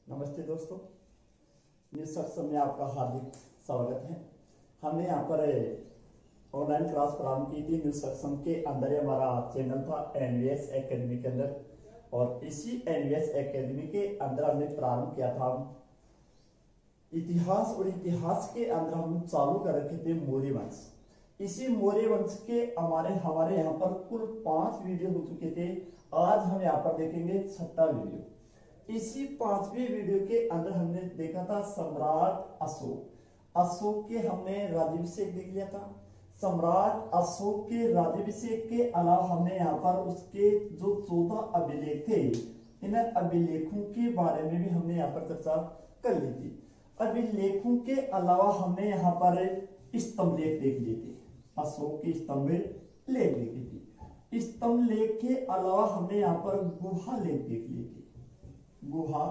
नमस्ते दोस्तों, न्यूज सत्संग में आपका हार्दिक स्वागत है। हमने यहाँ पर ऑनलाइन क्लास प्रारंभ की थी। न्यूज सत्संग के अंदर ही हमारा चैनल था एनवीएस एकेडमी के अंदर, और इसी एनवीएस एकेडमी के अंदर हमने प्रारंभ किया था इतिहास, और इतिहास के अंदर हम चालू कर रखे थे मौर्य वंश। इसी मौर्य वंश के हमारे यहाँ पर कुल 5 वीडियो हो चुके थे। आज हम यहाँ पर देखेंगे 6वां वीडियो। इसी 5वीं वीडियो के अंदर हमने देखा था सम्राट अशोक। अशोक के हमने राज्याभिषेक देख लिया था। सम्राट अशोक के राज्याभिषेक के अलावा हमने यहाँ पर उसके जो 14 अभिलेख थे, इन अभिलेखों के बारे में भी हमने यहाँ पर चर्चा कर ली थी। अभिलेखों के अलावा हमने यहाँ पर स्तंभ लेख देख लिए थे। अशोक के स्तंभ लेख देखी थी। स्तंभ लेख के अलावा हमने यहाँ पर गुहा लेख देख लिए थे। गुहा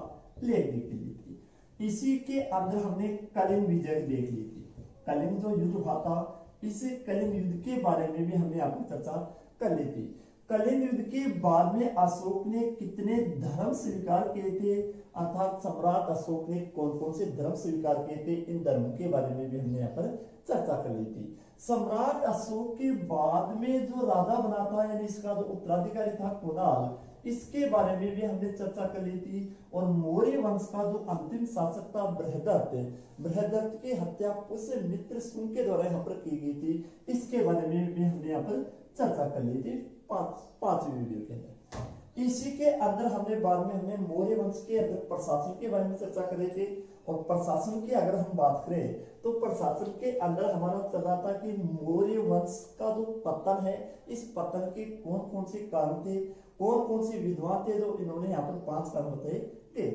लेख देख ली थी। इसी के अंदर हमने कलिंग विजय देख ली थी। कलिंग जो युद्ध हुआ था, इस कलिंग युद्ध के बारे में भी हमने आपको चर्चा कर ली थी। कलिंग युद्ध के बाद में अशोक ने कितने धर्म स्वीकार किए थे, अर्थात सम्राट अशोक ने कौन कौन से धर्म स्वीकार किए थे, इन धर्मों के बारे में भी हमने यहाँ पर चर्चा कर ली थी। सम्राट अशोक के बाद में जो राजा बना था, यानी इसका जो उत्तराधिकारी था कुणाल, इसके बारे में भी हमने चर्चा कर ली थी। और मौर्य वंश का जो अंतिम शासक था बृहदत्त की हत्या पुष्यमित्र शुंग के द्वारा यहाँ पर की गई थी। इसके बारे में भी हमने यहाँ पर चर्चा कर ली थी 5वीं वीडियो के अंदर। इसी के अंदर हमने बाद में हमने मौर्य वंश के अंदर प्रशासन के बारे में चर्चा कर रहे थे। और प्रशासन की अगर हम बात करें तो प्रशासन के अंदर हमारा चल रहा था कि मौर्य वंश का जो पतन है, इस पतन के कौन कौन से कारण थे, कौन कौन से विद्वान थे, जो इन्होंने यहाँ पर 5 कारण बताए थे।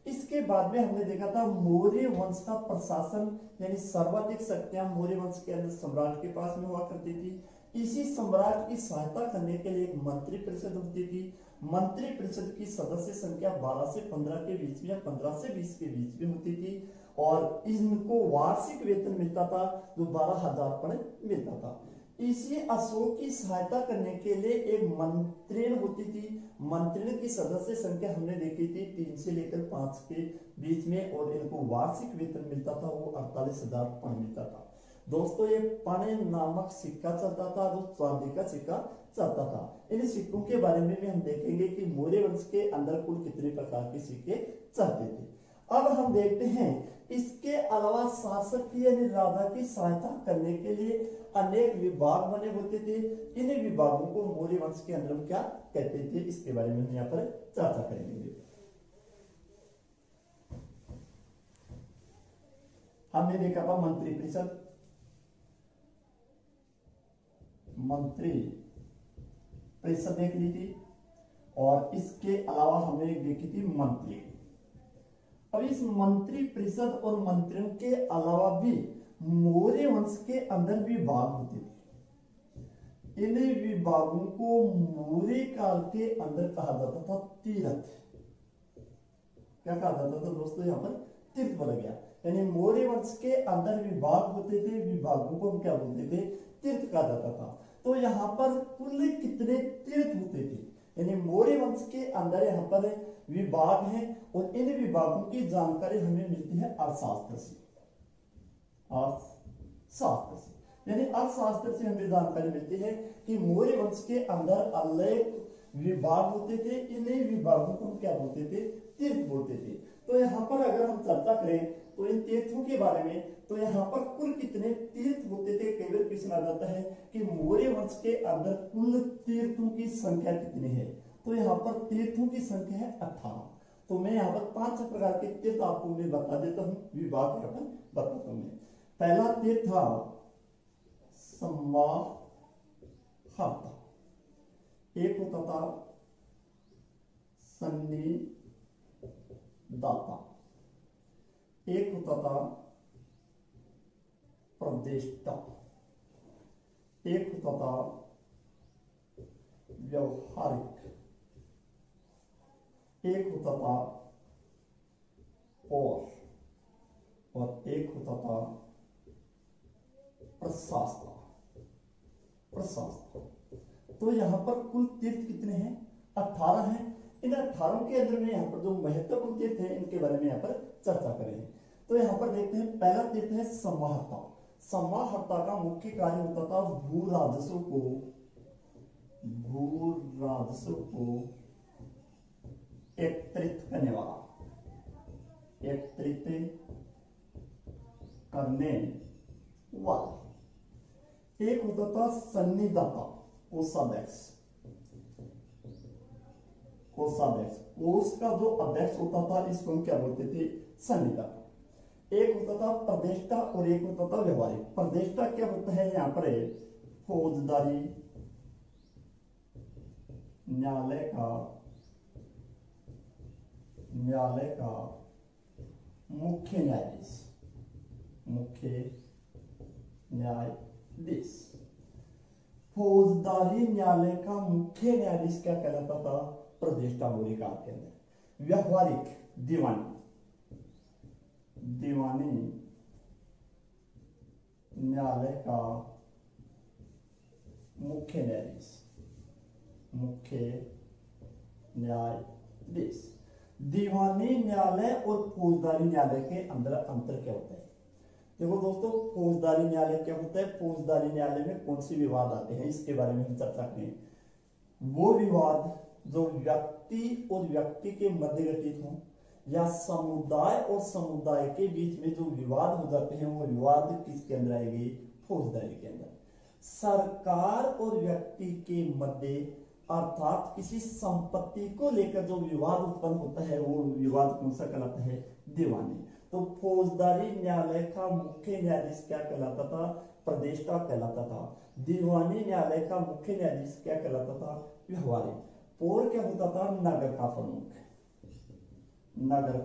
इसके बाद में हमने देखा था मौर्य वंश का प्रशासन, यानी सर्वाधिक शक्तियां मौर्य वंश के अंदर सम्राट के पास में हुआ करती थी। इसी सम्राट की सहायता करने के लिए एक मंत्री परिषद होती थी। मंत्री परिषद की सदस्य संख्या 12 से 15 के बीच में या 15 से 20 के बीच में होती थी। और इनको वार्षिक वेतन मिलता था, जो 12,000 पर मिलता था। इसी अशोक की सहायता करने के लिए एक मंत्रिण होती थी। मंत्रिण की सदस्य संख्या हमने देखी थी 3 से लेकर 5 के बीच में, और इनको वार्षिक वेतन मिलता था, वो 48,000 पण मिलता था। दोस्तों, ये पण नामक सिक्का चलता था, जो चांदी का सिक्का चलता था। इन सिक्कों के बारे में भी हम देखेंगे कि मौर्य वंश के अंदर कुल कितने प्रकार के सिक्के चलते थे। अब हम देखते हैं, इसके अलावा शासक की यानी राजा की सहायता करने के लिए अनेक विभाग बने होते थे। इन विभागों को मौर्य वंश के अंदर क्या कहते थे, इसके बारे में हम यहाँ पर चर्चा करेंगे। हमने देखा था मंत्री परिषद, मंत्री परिषद देख ली थी, और इसके अलावा हमने एक देखी थी मंत्री। अब इस मंत्री परिषद और मंत्रियों के अलावा भी मौर्य वंश के अंदर विभाग होते थे। इन विभागों को मौर्य काल के अंदर कहा जाता था तीर्थ। क्या कहा जाता था दोस्तों, यहाँ पर तीर्थ बोला गया। यानी मौर्य वंश के अंदर विभाग होते थे, विभागों को हम क्या बोलते थे, तीर्थ कहा जाता था। तो यहाँ पर कुल कितने तीर्थ होते थे, यानी मौर्य वंश के अंदर यहाँ पर विभाग हैं, और इन विभागों की जानकारी हमें मिलती है अर्थशास्त्र से। अर्थशास्त्र से यानी अर्थशास्त्र से हमें जानकारी मिलती है कि मौर्य वंश के अंदर अनेक विभाग होते थे। इन विभागों को हम क्या बोलते थे, तीर्थ बोलते थे। तो यहाँ पर अगर हम चर्चा करें तो इन तीर्थों के बारे में, तो यहाँ पर कुल कितने तीर्थ होते थे, कई बार क्वेश्चन आ जाता है कि मौर्य वंश के अंदर कुल तीर्थों की संख्या कितनी है। तो यहाँ पर तीर्थों की संख्या है 18। तो मैं यहाँ पर 5 प्रकार के तीर्थ आपको मैं बता देता हूँ, विभाग यहाँ पर बताता हूँ मैं। पहला तीर्थ था समाहर्ता, एक होता था सन्निदाता, एक होता था प्रदेष्टा, एक होता था व्यवहारिक, एक होता था और एक होता था प्रशास्त्र। तो यहां पर कुल तीर्थ कितने हैं, 18 हैं। इन 18 के अंदर में यहाँ पर जो महत्वपूर्ण तीर्थ है इनके बारे में यहाँ पर चर्चा करें। तो यहाँ पर देखते हैं पहला तीर्थ है समाहर्ता। समाहर्ता का मुख्य कार्य होता था भू राजस्व को एकत्रित करने वाला, एकत्रित करने वाला। एक होता था सन्निधाता, कोषाध्यक्ष। कोषाध्यक्ष, कोष का जो अध्यक्ष होता था इसको हम क्या बोलते थे? सन्निधाता। एक होता था प्रदेष्टा और एक होता था व्यवहारिक। प्रदेष्टा क्या होता है? यहाँ पर फौजदारी न्यायालय का मुख्य न्यायाधीश, मुख्य न्यायाधीश। फौजदारी न्यायालय का मुख्य न्यायाधीश क्या कहलाता था? प्रदेष्टा मौर्य काल के अंदर। व्यवहारिक दीवानी न्यायालय का मुख्य न्यायाधीश। दीवानी न्यायालय और फौजदारी न्यायालय के अंदर अंतर क्या होता है? देखो दोस्तों, फौजदारी न्यायालय क्या होता है? फौजदारी न्यायालय में कौन से विवाद आते हैं इसके बारे में हम चर्चा करें। वो विवाद जो व्यक्ति और व्यक्ति के मध्य घटित हो या समुदाय और समुदाय के बीच में जो विवाद हो जाते हैं वो विवाद किसके अंदर आएगी? फौजदारी के अंदर। सरकार और व्यक्ति के मध्य अर्थात किसी संपत्ति को लेकर जो विवाद उत्पन्न होता है वो विवाद कौन सा कहलाता है? दीवानी। तो फौजदारी न्यायालय का मुख्य न्यायाधीश क्या कहलाता था? प्रदेष्टा कहलाता था। दीवानी न्यायालय का मुख्य न्यायाधीश क्या कहलाता था? व्यवहारिक। और क्या होता था? नगर का प्रमुख। नगर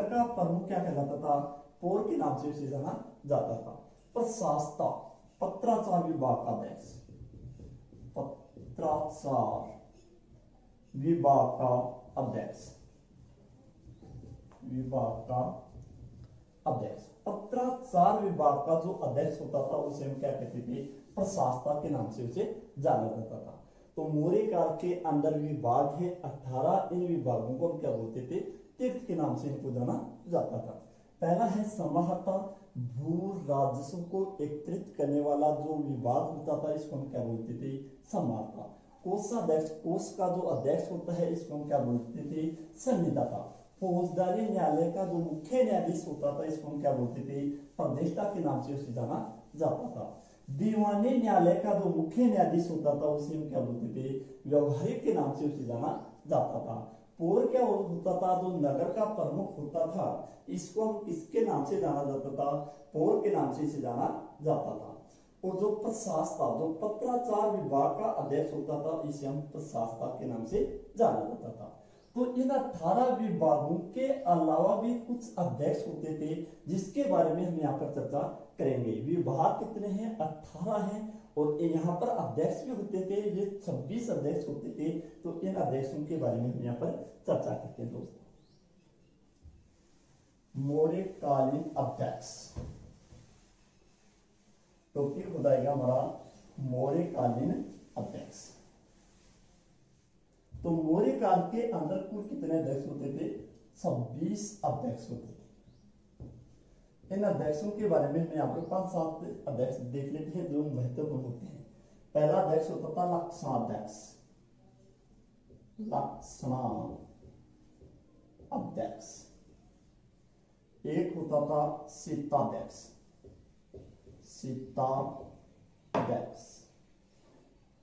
का प्रमुख क्या कहलाता था? पौर के नाम से उसे जाना जाता था। प्रशासता, पत्राचार विभाग का अध्यक्ष, पत्राचार विभाग का अध्यक्ष, पत्राचार विभाग का जो अध्यक्ष होता था उसे हम क्या कहते थे? प्रशासता के नाम से उसे जाना जाता था। तो मौर्य काल के अंदर विभाग है 18। इन विभागों को हम क्या बोलते थे? तीर्थ के नाम से इनको जाना जाता था। पहला है समाहर्ता, भू राजस्व को एकत्रित करने वाला जो विभाग होता था इसको हम क्या बोलते थे? समाहर्ता। कोषाध्यक्ष, कोष का जो अध्यक्ष होता है इसको हम क्या बोलते थे? सन्निधाता। फौजदारी न्यायालय का जो मुख्य न्यायाधीश होता था इसको हम क्या बोलते थे? प्रदेष्टा के नाम से उसे जाना जाता था। दीवानी न्यायालय का जो मुख्य न्यायाधीश होता था उसे हम क्या बोलते थे? व्यवहारिक के नाम से उसे जाना जाता था। पौर क्या होता था? जो नगर का प्रमुख होता था इसको हम किसके नाम से जाना जाता था? पौर के नाम से इसे जाना जाता था। और जो प्रशासता, जो पत्राचार विभाग का अध्यक्ष होता था इसे हम प्रशासता के नाम से जाना जाता था। तो इन 18 विभागों के अलावा भी कुछ अध्यक्ष होते थे जिसके बारे में हम यहाँ पर चर्चा करेंगे। विभाग कितने हैं? 18 हैं। और यहाँ पर अध्यक्ष भी होते थे, ये 26 अध्यक्ष होते थे। तो इन अध्यक्षों के बारे में हम यहाँ पर चर्चा करते हैं दोस्तों। मौर्यकालीन अध्यक्ष, टॉपिक हो जाएगा हमारा मौर्यकालीन अध्यक्ष। तो मौर्य काल के अंदर कुल कितने अध्यक्ष होते थे? 26 अध्यक्ष होते थे। इन अध्यक्षों के बारे में हम यहाँ पर 5-7 अध्यक्ष देख लेते हैं जो महत्वपूर्ण होते हैं। पहला अध्यक्ष होता था लक्षणाध्यक्ष, एक होता था शीताध्यक्ष,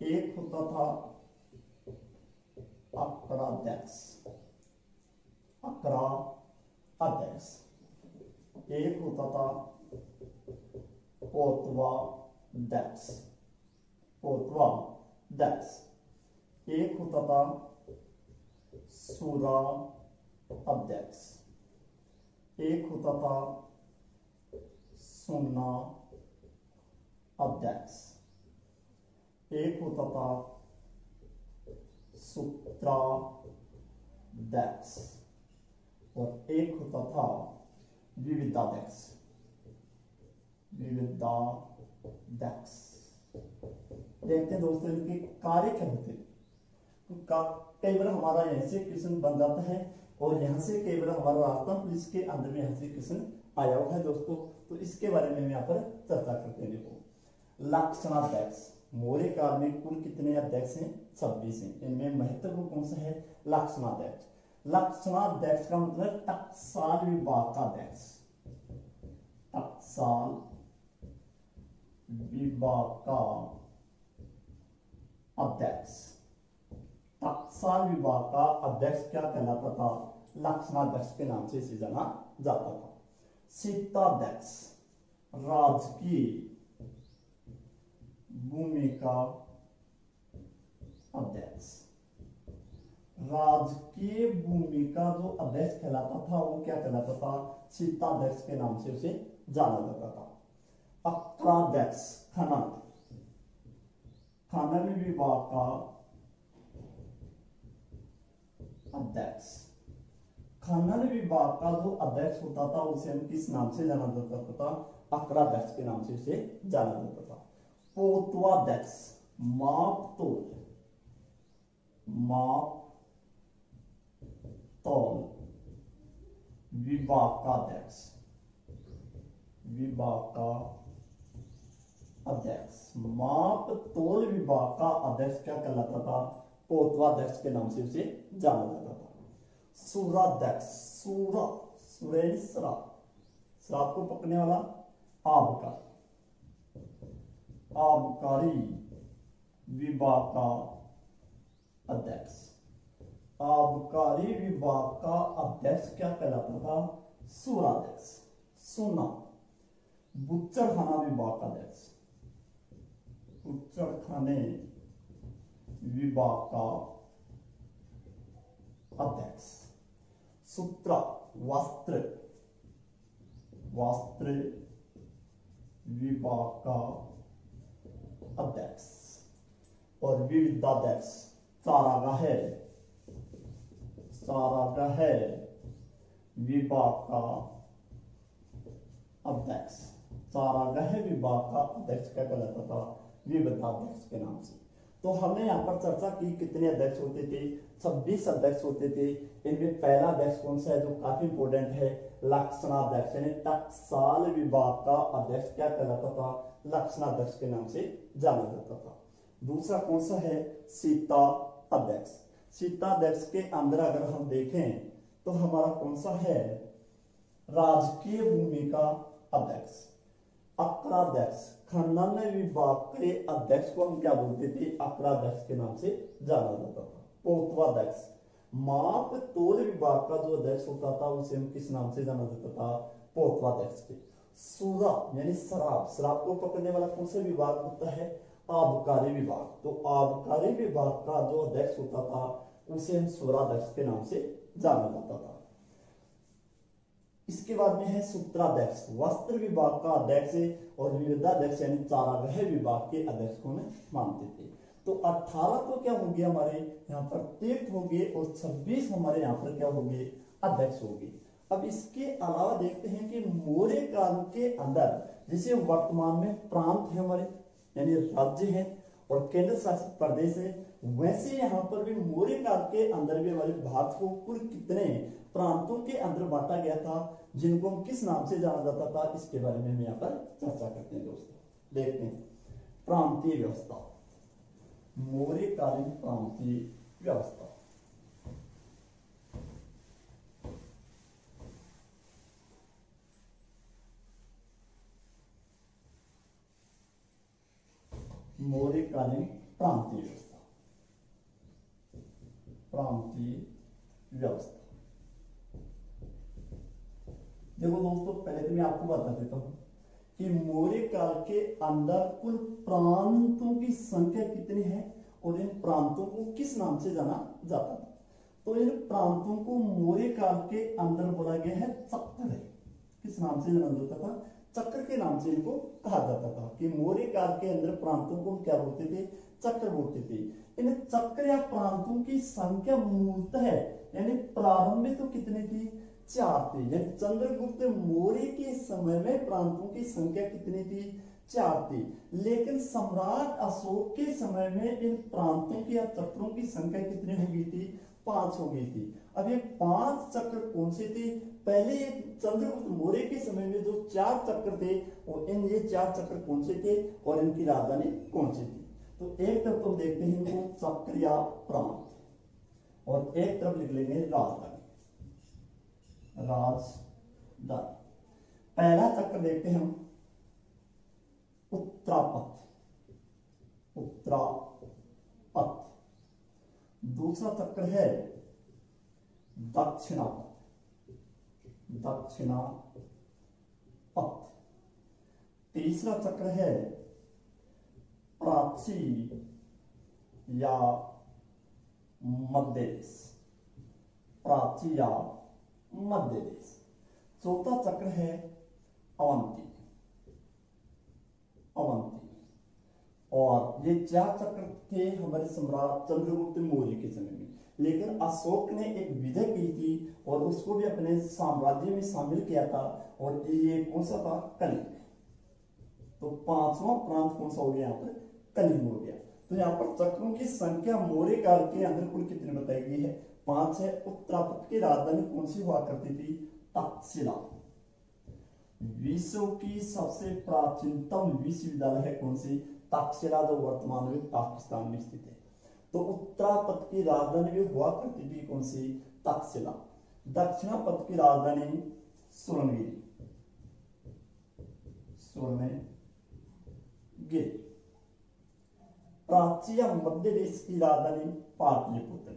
एक होता था अक्राध्यक्ष, एक होता था कोतवाध्यक्ष, एक होता था सुरा अध्यक्ष, एक होता था सुन्ना अध्यक्ष, एक होता था सूत्राध्यक्ष और एक होता था विविधाध्यक्ष। देखते हैं दोस्तों इनके कार्य क्या होते हैं। का कई बार हमारा यहाँ से क्वेश्चन बन जाता है और यहाँ से कई बार हमारा राजस्थान पुलिस के अंदर में यहाँ से क्वेश्चन आया हुआ है दोस्तों। तो इसके बारे में हम यहाँ पर चर्चा करते हैं। देखो लक्षणाध्यक्ष, मौर्य काल में कुल कितने अध्यक्ष हैं? 26 हैं। इनमें महत्वपूर्ण कौन सा है? लक्षणाध्यक्ष। लक्षणाध्यक्ष का मतलब टकसाल विभाग का अध्यक्ष, टकसाल विभाग का अध्यक्ष। टकसाल विभाग का अध्यक्ष क्या कहलाता था? लक्षणाध्यक्ष के नाम से इसे जाना जाता था। सीताध्यक्ष, राजकीय भूमिका अध्यक्ष। राजकीय भूमिका जो अध्यक्ष कहलाता था वो क्या कहलाता था? सीताध्यक्ष के नाम से उसे जाना जाता था। अक्षराध्यक्ष, खनन, खनन विभाग का अध्यक्ष। खनन विभाग का जो अध्यक्ष होता था उसे हम किस नाम से जाना जाता था? अक्षराध्यक्ष के नाम से उसे जाना जाता था। पोतवाध्यक्ष, माप तोल, माप तौल विभाग का अध्यक्ष, विभाग का अध्यक्ष। माप तोल विभाग का अध्यक्ष क्या कहलाता था? पोतवाध्यक्ष के नाम से उसे जाना जाता था। सूराध्यक्ष, सूरा, सुरेश्वरा, श्राप को पकड़ने वाला, आबकारी, आबकारी विभाग का अध्यक्ष। आबकारी विभाग का अध्यक्ष क्या कहलाता था? सूराध्यक्ष। सोना, बुच्चड़खाना विभाग का अध्यक्ष, बुच्चड़खाने विभाग का अध्यक्ष। सूत्र, वस्त्र, वस्त्र विभाग का अध्यक्ष। और विविधाध्यक्ष, चारागाह, चारागाह विभाग का अध्यक्ष। चारागाह विभाग का अध्यक्ष क्या कहलाता था? विविधाध्यक्ष के नाम से। तो हमने यहाँ पर चर्चा की कितने अध्यक्ष होते थे? 26 अध्यक्ष होते थे। इनमें पहला अध्यक्ष कौन सा है जो काफी इंपोर्टेंट है? लक्षणाध्यक्ष, यानी टकसाल विभाग का अध्यक्ष क्या कहलाता था? लक्षणाध्यक्ष के नाम से जाना जाता था। दूसरा कौन सा है? सीता अध्यक्ष। सीता अध्यक्ष के अंदर अगर हम देखें तो हमारा कौन सा है? राजकीय भूमिका अध्यक्ष। अक्षराध्यक्ष, खनन विभाग के अध्यक्ष को हम क्या बोलते थे? अक्षराध्यक्ष के नाम से जाना जाता था। पोतवाध्यक्ष, माप तोल विभाग का जो अध्यक्ष होता था उसे हम किस नाम से जाना जाता था? पोतवाध्यक्ष के। सूरा यानी शराब, शराब को पकड़ने वाला कौन सा विभाग होता है? आबकारी विभाग। तो आबकारी विभाग का जो अध्यक्ष होता था उसे हम सूराध्यक्ष के नाम से जाना जाता था। इसके बाद में है सूत्राध्यक्ष, वस्त्र विभाग का अध्यक्ष और विविधाध्यक्ष यानी चारागाह विभाग के अध्यक्ष को हम मानते थे। तो 18 तो क्या हो गया हमारे यहाँ पर? तीर्थ हो गए और 26 हमारे यहाँ पर क्या हो गए? अध्यक्ष हो गए। अब इसके अलावा देखते हैं कि मौर्य काल के अंदर जैसे वर्तमान में प्रांत है हमारे यानी राज्य है और केंद्र शासित प्रदेश है, वैसे यहाँ पर भी मौर्य काल के अंदर भी हमारे भारत को कुल कितने प्रांतों के अंदर बांटा गया था जिनको हम किस नाम से जाना जाता था? इसके बारे में हम यहाँ पर चर्चा करते हैं दोस्तों। देखते हैं प्रांतीय व्यवस्था, मौर्यकालीन प्रांतीय व्यवस्था। मौर्यकालीन प्रांतीय व्यवस्था, प्रांतीय व्यवस्था। देखो दोस्तों, पहले तो मैं आपको बता देता हूं कि मौर्य काल के अंदर कुल प्रांतों की संख्या कितनी है और इन प्रांतों को किस नाम से जाना जाता था। तो इन प्रांतों को मौर्य काल के अंदर बोला गया है चक्र। किस नाम से जाना जाता था? चक्र के नाम से इनको कहा जाता था कि मौर्य काल के अंदर प्रांतों को क्या बोलते थे? चक्र बोलते थे। इन चक्र या प्रांतों की संख्या मूलतः यानी प्रारंभ में तो कितने थी? 4 थे। यानी चंद्रगुप्त मौर्य के समय में प्रांतों की संख्या कितनी थी? 4 थी, लेकिन सम्राट अशोक के समय में इन प्रांतों की या चक्रों की संख्या कितनी हो गई थी? 5 हो गई थी। अब ये 5 चक्र कौन से थे? पहले चंद्रगुप्त मौर्य के समय में जो 4 चक्र थे, और ये 4 चक्र कौन से थे और इनकी राजधानी कौन सी थी? तो एक तरफ तो देखते हैं इनको चक्र या प्रांत, और एक तरफ लिख लेंगे राजधानी। राजधानी पहला चक्र देखते हैं हम उत्तरापथ, उत्तरापथ। दूसरा चक्र है दक्षिणापथ, दक्षिणापथ। तीसरा चक्र है प्राची या मध्य देश, प्राची या मध्य देश। चौथा चक्र है अवंती, अवंती। और ये 4 चक्र थे हमारे सम्राट चंद्रगुप्त मौर्य के समय में, लेकिन अशोक ने एक विजय की थी और उसको भी अपने साम्राज्य में शामिल किया था, और ये कौन सा था? कलिंग। तो 5वां प्रांत कौन सा हो गया? यहाँ पर कलिंग हो गया। तो यहाँ पर चक्रों की संख्या मौर्य काल के अंदर कुल कितनी बताई गई है? 5 है। उत्तरापथ की राजधानी कौन सी हुआ करती थी? तक्षशिला। विश्व की सबसे प्राचीनतम विश्वविद्यालय है कौन सी? तक्षशिला, जो वर्तमान में पाकिस्तान में स्थित है। तो उत्तरापथ की राजधानी भी हुआ करती थी कौन सी? तक्षशिला। दक्षिणापथ की राजधानी स्वर्णगिरी, स्वर्णगिरी। प्राची या मध्य देश की राजधानी पाटलिपुत्र,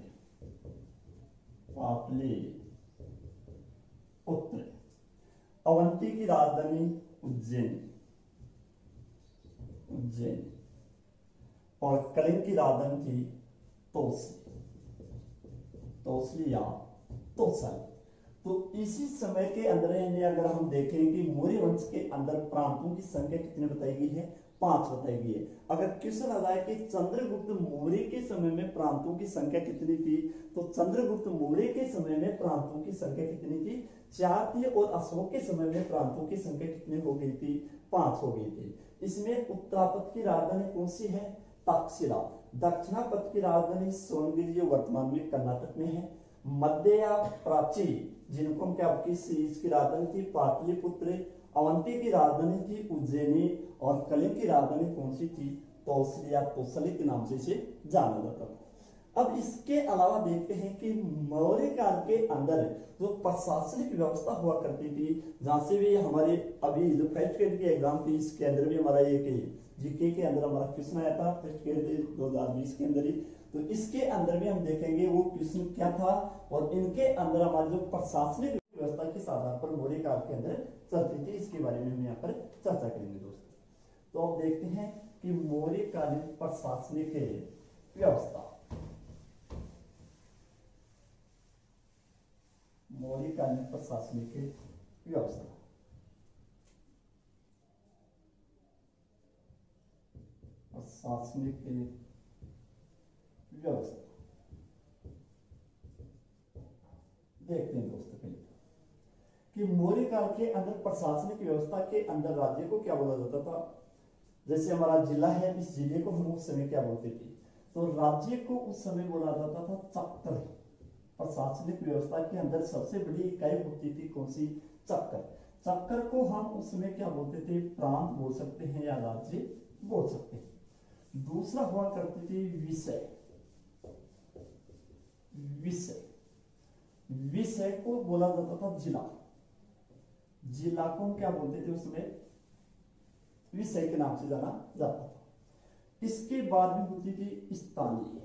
पाटलिपुत्र। अवंती की राजधानी उज्जैन, उज्जैन। और कलिंग की राजधानी थी तोसली, तोसली या तोसल। तो इसी समय के अंदर यानी अगर हम देखें कि मौर्य वंश के अंदर प्रांतों की संख्या कितनी बताई गई है? 5 बताई गई है। अगर क्वेश्चन आ जाए कि चंद्रगुप्त मौर्य के समय में प्रांतों की संख्या कितनी थी, तो चंद्रगुप्त मौर्य के समय में प्रांतों की संख्या कितनी थी? 4 थी। और अशोक के समय में प्रांतों की संख्या कितनी हो गई थी? 5 हो गई थी। इसमें उत्तरापथ की राजधानी कौन सी है? तक्षशिला। दक्षिणापथ की राजधानी स्वर्णगिरी, जो वर्तमान में कर्नाटक में है। मध्य या प्राची, जिनको हम क्या, आपकी सीरीज की राजधानी थी पाटलिपुत्र। अवंती की राजधानी थी उज्जैनी। और कलिंग की राजधानी कौन सी थी? तोसली या तोसली के नाम से इसे जाना जाता था। अब इसके अलावा देखते हैं कि मौर्य काल के अंदर जो प्रशासनिक व्यवस्था हुआ करती थी, जहां से भी हमारे अभी जो फर्स्ट ग्रेड की एग्जाम थी, इसके अंदर भी हमारा ये जीके के अंदर हमारा क्वेश्चन आया था फर्स्ट ग्रेड 2020 के अंदर ही। तो इसके अंदर भी हम देखेंगे वो क्वेश्चन क्या था, और इनके अंदर हमारी जो प्रशासनिक व्यवस्था किस आधार पर मौर्य काल के अंदर चलती थी, इसके बारे में हम यहाँ पर चर्चा करेंगे दोस्तों। तो अब देखते हैं कि मौर्यकालीन प्रशासनिक व्यवस्था, मौर्यकालीन प्रशासनिक व्यवस्था। प्रशासनिक व्यवस्था देखते हैं दोस्तों कि मौर्य काल के अंदर प्रशासनिक व्यवस्था के अंदर राज्य को क्या बोला जाता था। जैसे हमारा जिला है, इस जिले को हम उस समय क्या बोलते थे? तो राज्य को उस समय बोला जाता था चक्र। प्रशासनिक व्यवस्था के अंदर सबसे बड़ी इकाई होती थी कौन सी? चक्र। चक्र को हम उस समय क्या बोलते थे? प्रांत बोल सकते हैं या राज्य बोल सकते हैं। दूसरा हुआ करते थे विषय। विषय, विषय को बोला जाता था जिला। जिला को क्या बोलते थे? उसमें विषय के नाम से जाना जाता था। इसके बाद में होती थी स्थानीय।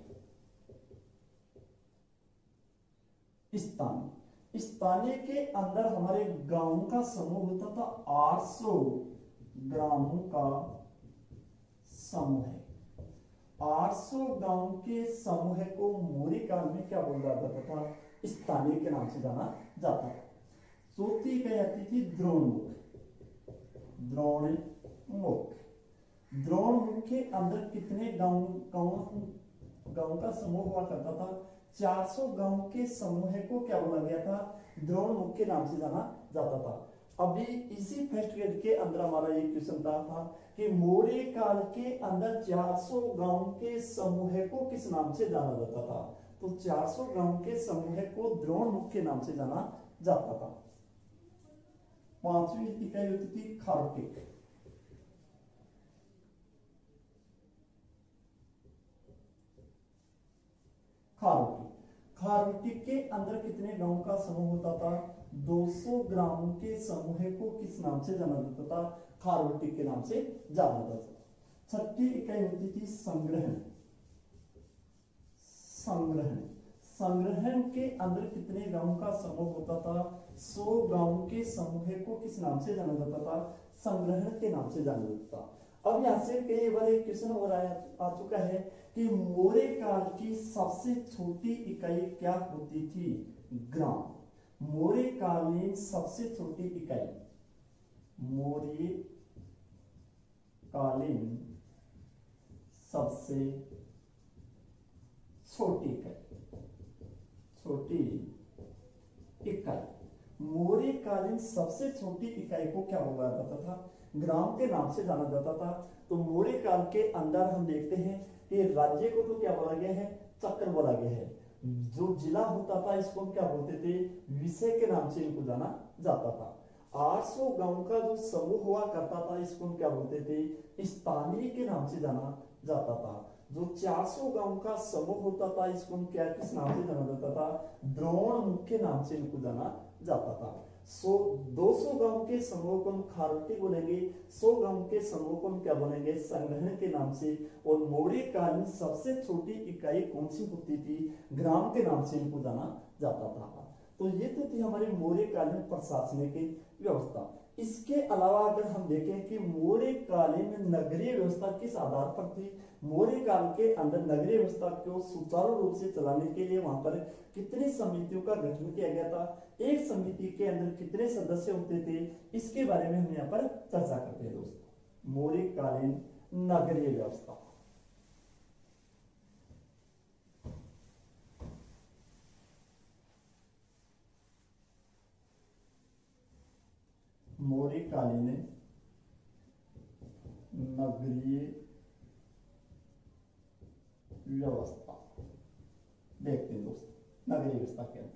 स्थानीय, स्थानीय के अंदर हमारे गांवों का समूह होता था। 800 ग्रामों का समूह है। 800 गांव के समूह को मौर्य काल में क्या बोला जाता था? स्थानीय के नाम से जाना जाता था। चौथी इकाई आती थी द्रोणमुख। द्रोणमुख, द्रोणमुख के अंदर कितने गांव का समूह हुआ करता था? 400 गांव के समूह को क्या बोला गया था? द्रोणमुख के नाम से जाना जाता था। अभी इसी फर्स्ट ग्रेड के अंदर हमारा एक क्वेश्चन था कि मौर्य काल के अंदर 400 गांव के समूह को किस नाम से जाना जाता था। तो 400 गांव के समूह को द्रोणमुख के नाम से जाना जाता था। पांचवी इकाई होती थी खारोटिक। खारोटिक खारोटिक के अंदर कितने गांव का समूह होता था। 200 ग्रामों के समूह को किस नाम से जाना जाता था। खारोटिक के नाम से जाना जाता था। छठी इकाई होती थी संग्रहण। संग्रहण संग्रहण के अंदर कितने गांव का समूह होता था। 100 गांव के समूह को किस नाम से जाना जाता था। संग्रहण के नाम से जाना जाता था। अब यहां से कई बार एक क्वेश्चन हो रहा है, आ चुका है कि मौर्य काल की सबसे छोटी इकाई क्या होती थी। ग्राम। मौर्य कालीन सबसे छोटी इकाई, मौर्य कालीन सबसे छोटी इकाई, छोटी इकाई मौर्य कालीन सबसे छोटी इकाई को क्या बोला जाता था। ग्राम के नाम से जाना जाता था। तो मौर्य काल के अंदर हम देखते हैं कि राज्य को तो क्या बोला गया है, चक्र बोला गया है। जो जिला होता था इसको हम क्या बोलते थे, विषय के नाम से इनको जाना जाता था। 800 गांव का जो समूह हुआ करता था इसको हम क्या बोलते थे, स्थानीय के नाम से जाना जाता था। जो 400 गांव का समूह होता था इसको हम क्या किस नाम से जाना जाता था, द्रोणमुख के नाम से इनको जाना जाता था। 200 गांव के समूह को हम खारोटिक बोलेंगे, 100 गांव के समूह को हम क्या बोलेंगे, संग्रहण के नाम से। और मौर्य काल में सबसे छोटी इकाई कौन सी होती थी, ग्राम के नाम से इनको जाना जाता था। तो ये तो थी हमारी मौर्य कालीन प्रशासनिक व्यवस्था। इसके अलावा अगर हम देखें कि मौर्य कालीन नगरीय व्यवस्था किस आधार पर थी। मौर्य काल के अंदर नगरीय व्यवस्था को सुचारू रूप से चलाने के लिए वहां पर कितनी समितियों का गठन किया गया था, एक समिति के अंदर कितने सदस्य होते थे, इसके बारे में हम यहाँ पर चर्चा करते हैं दोस्तों। मौर्य कालीन नगरीय व्यवस्था। मौर्य कालीन नगरीय व्यवस्था देखते हैं दोस्तों। नगरीय व्यवस्था के अंदर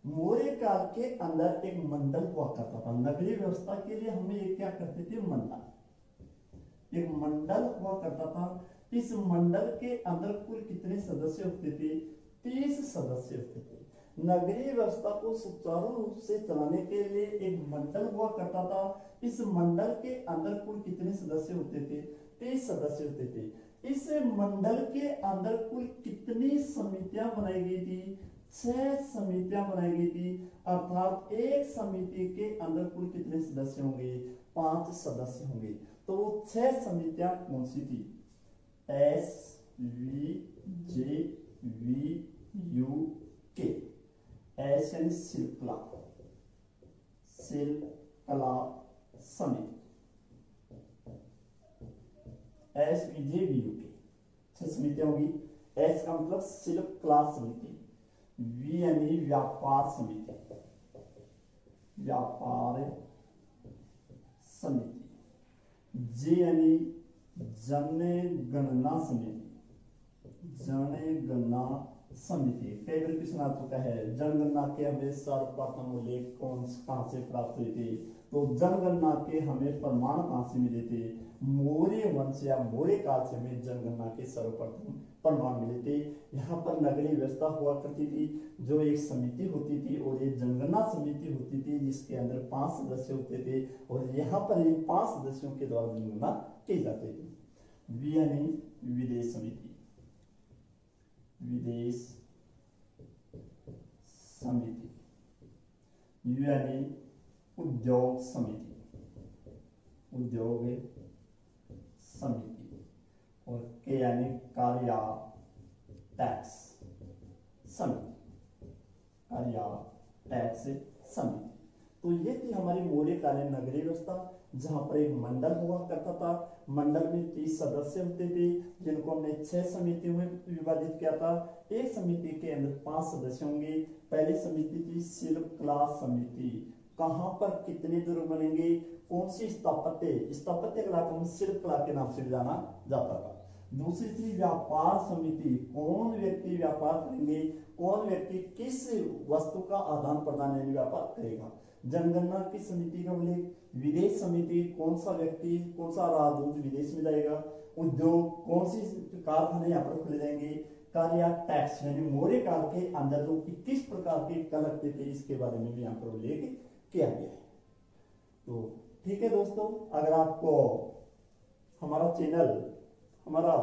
मौर्य काल के अंदर एक मंडल हुआ करता था। नगरीय व्यवस्था के लिए हमें ये क्या करते थे, मंडल, एक मंडल हुआ करता था। इस मंडल के अंदर कुल कितने सदस्य होते थे, 30 सदस्य होते थे। नगरीय व्यवस्था को सुचारू रूप से चलाने के लिए एक मंडल हुआ करता था। इस मंडल के अंदर कुल कितने सदस्य होते थे, 30 सदस्य होते थे। इस मंडल के अंदर कुल कितनी समितियां बनाई गई थी, 6 समितियां बनाई गई थी। अर्थात एक समिति के अंदर कुल कितने सदस्य होंगे, 5 सदस्य होंगे। तो वो 6 समितियां कौन सी थी, S V J V U K. S यानी शिल्पकला, शिल्पकला समिति, S V J V U K 6 समितियां होगी। एस का मतलब शिल्पकला समिति, वी यानी व्यापार समिति, व्यापार समिति, जे यानी जनगणना समिति, जनगणना समिति। कई बार क्वेश्चन आ चुका है, जनगणना के हमें सर्वप्रथम उल्लेख कहां से प्राप्त हुए थे। तो जनगणना के हमें प्रमाण कहां से मिले थे, मौर्य वंश या मौर्य काल से हमें जनगणना के सर्वप्रथम प्रमाण मिले थे। यहाँ पर नगरीय व्यवस्था हुआ करती थी, जो एक समिति होती थी और ये जनगणना समिति होती थी जिसके अंदर 5 सदस्य होते थे। और यहाँ पर ये 5 सदस्यों के द्वारा जनगणना की जाती थी। वी यानी विदेश समिति, विदेश समिति, यू यानी उद्योग समिति, उद्योग समिति, और के यानी कार्य टैक्स समिति, कार्य टैक्स समिति। तो ये थी हमारी मौर्य कालीन नगरीय व्यवस्था, जहां पर एक मंडल हुआ करता था। मंडल में 30 सदस्य होते थे, जिनको हमने 6 समितियों में विभाजित किया था। एक समिति के अंदर 5 सदस्य होंगे। पहली समिति थी शिल्पकला समिति, कहां पर कितने दुर्ग बनेंगे, कौन सी स्थापत्य कला को शिल्प कला के नाम से जाना जाता था। दूसरी चीज व्यापार समिति, कौन व्यक्ति व्यापार करेंगे, कौन व्यक्ति किस वस्तु का आदान प्रदान यानी व्यापार करेगा। जनगणना की समिति का उल्लेख, विदेश समिति, कौन सा व्यक्ति कौन सा राजदूत विदेश में जाएगा, उद्योग, कौन सी कारखाने यहाँ पर खुले जाएंगे, कर या टैक्स यानी मौर्य काल के अंदर जो 21 प्रकार के कर लगते थे इसके बारे में भी यहाँ पर उल्लेख किया गया है। तो ठीक है दोस्तों, अगर आपको हमारा चैनल, हमारा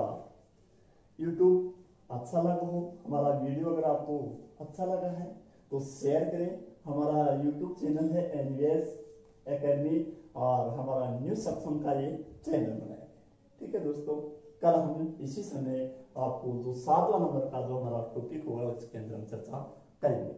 YouTube अच्छा लगा हो, हमारा वीडियो अगर आपको अच्छा लगा है तो शेयर करें। हमारा YouTube चैनल है एनवीएस एकेडमी और हमारा न्यू सक्षम का ये चैनल बनाया है। ठीक है दोस्तों, कल हम इसी समय आपको जो 7वां नंबर का जो हमारा टॉपिक होगा उसके अंदर हम चर्चा करेंगे।